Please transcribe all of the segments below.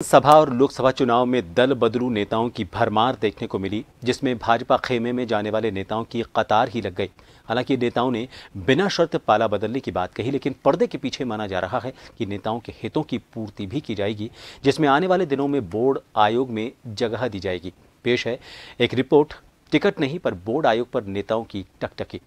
सभा और लोकसभा चुनाव में दल बदलू नेताओं की भरमार देखने को मिली, जिसमें भाजपा खेमे में जाने वाले नेताओं की कतार ही लग गई। हालांकि नेताओं ने बिना शर्त पाला बदलने की बात कही, लेकिन पर्दे के पीछे माना जा रहा है कि नेताओं के हितों की पूर्ति भी की जाएगी, जिसमें आने वाले दिनों में बोर्ड आयोग में जगह दी जाएगी। पेश है एक रिपोर्ट, टिकट नहीं पर बोर्ड आयोग पर नेताओं की टकटकी।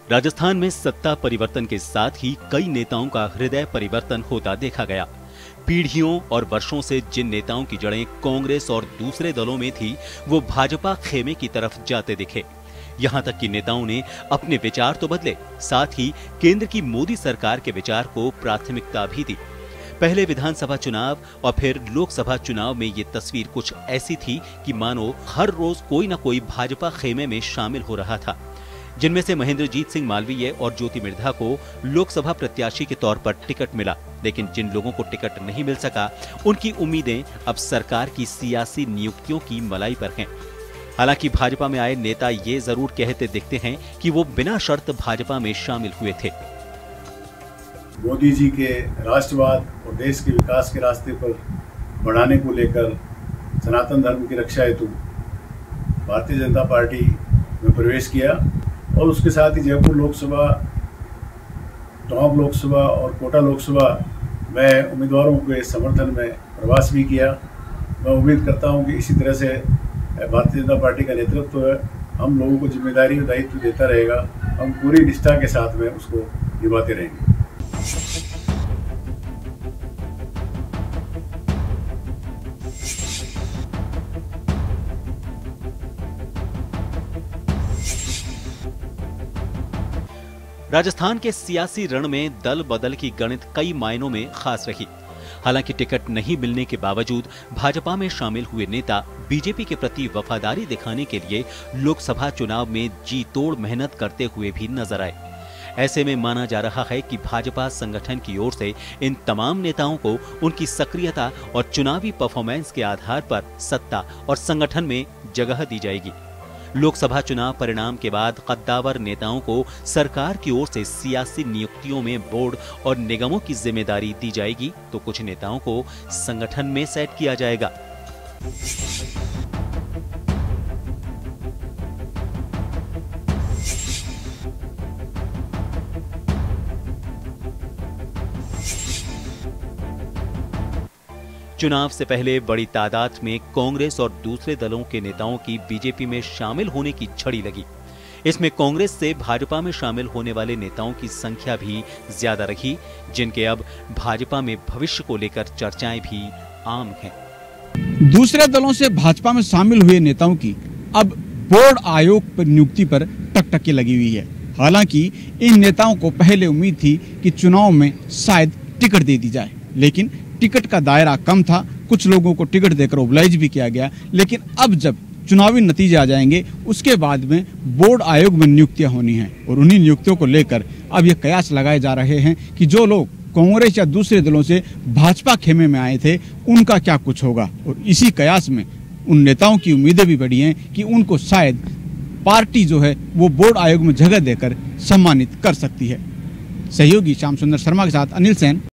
राजस्थान में सत्ता परिवर्तन के साथ ही कई नेताओं का हृदय परिवर्तन होता देखा गया। पीढ़ियों और वर्षों से जिन नेताओं की जड़ें कांग्रेस और दूसरे दलों में थी, वो भाजपा खेमे की तरफ जाते दिखे। यहां तक कि नेताओं ने अपने विचार तो बदले, साथ ही केंद्र की मोदी सरकार के विचार को प्राथमिकता भी दी। पहले विधानसभा चुनाव और फिर लोकसभा चुनाव में ये तस्वीर कुछ ऐसी थी कि मानो हर रोज कोई न कोई भाजपा खेमे में शामिल हो रहा था। जिनमें से महेंद्रजीत सिंह मालवीय और ज्योति मिर्धा को लोकसभा प्रत्याशी के तौर पर टिकट मिला, लेकिन जिन लोगों को टिकट नहीं मिल सका, उनकी उम्मीदें अब सरकार की सियासी नियुक्तियों की मलाई पर हैं। हालांकि भाजपा में आए नेता ये जरूर कहते दिखते हैं कि वो बिना शर्त भाजपा में शामिल हुए थे। मोदी जी के राष्ट्रवाद और देश के विकास के रास्ते पर बढ़ाने को लेकर सनातन धर्म की रक्षा हेतु भारतीय जनता पार्टी में प्रवेश किया और उसके साथ ही जयपुर लोकसभा, टोंक लोकसभा और कोटा लोकसभा में उम्मीदवारों के समर्थन में प्रवास भी किया। मैं उम्मीद करता हूं कि इसी तरह से भारतीय जनता पार्टी का नेतृत्व हम लोगों को जिम्मेदारी और दायित्व देता रहेगा। हम पूरी निष्ठा के साथ में उसको निभाते रहेंगे। राजस्थान के सियासी रण में दल बदल की गणित कई मायनों में खास रही। हालांकि टिकट नहीं मिलने के बावजूद भाजपा में शामिल हुए नेता बीजेपी के प्रति वफादारी दिखाने के लिए लोकसभा चुनाव में जी तोड़ मेहनत करते हुए भी नजर आए। ऐसे में माना जा रहा है कि भाजपा संगठन की ओर से इन तमाम नेताओं को उनकी सक्रियता और चुनावी परफॉर्मेंस के आधार पर सत्ता और संगठन में जगह दी जाएगी। लोकसभा चुनाव परिणाम के बाद कद्दावर नेताओं को सरकार की ओर से सियासी नियुक्तियों में बोर्ड और निगमों की जिम्मेदारी दी जाएगी, तो कुछ नेताओं को संगठन में सेट किया जाएगा। चुनाव से पहले बड़ी तादाद में कांग्रेस और दूसरे दलों के नेताओं की बीजेपी में शामिल होने की छड़ी लगी। इसमें कांग्रेस से भाजपा में शामिल होने वाले नेताओं की संख्या भी ज्यादा रही, जिनके अब भाजपा में भविष्य को लेकर चर्चाएं भी आम हैं। दूसरे दलों से भाजपा में शामिल हुए नेताओं की अब बोर्ड आयोग पर नियुक्ति पर टकटकी लगी हुई है। हालांकि इन नेताओं को पहले उम्मीद थी कि चुनाव में शायद टिकट दे दी जाए, लेकिन टिकट का दायरा कम था। कुछ लोगों को टिकट देकर ओबलाइज भी किया गया, लेकिन अब जब चुनावी नतीजे आ जाएंगे, उसके बाद में बोर्ड आयोग में नियुक्तियां होनी हैं और उन्हीं नियुक्तियों को लेकर अब ये कयास लगाए जा रहे हैं कि जो लोग कांग्रेस या दूसरे दलों से भाजपा खेमे में आए थे, उनका क्या कुछ होगा। और इसी कयास में उन नेताओं की उम्मीदें भी बढ़ी हैं कि उनको शायद पार्टी जो है वो बोर्ड आयोग में जगह देकर सम्मानित कर सकती है। सहयोगी श्याम सुंदर शर्मा के साथ अनिल सेन।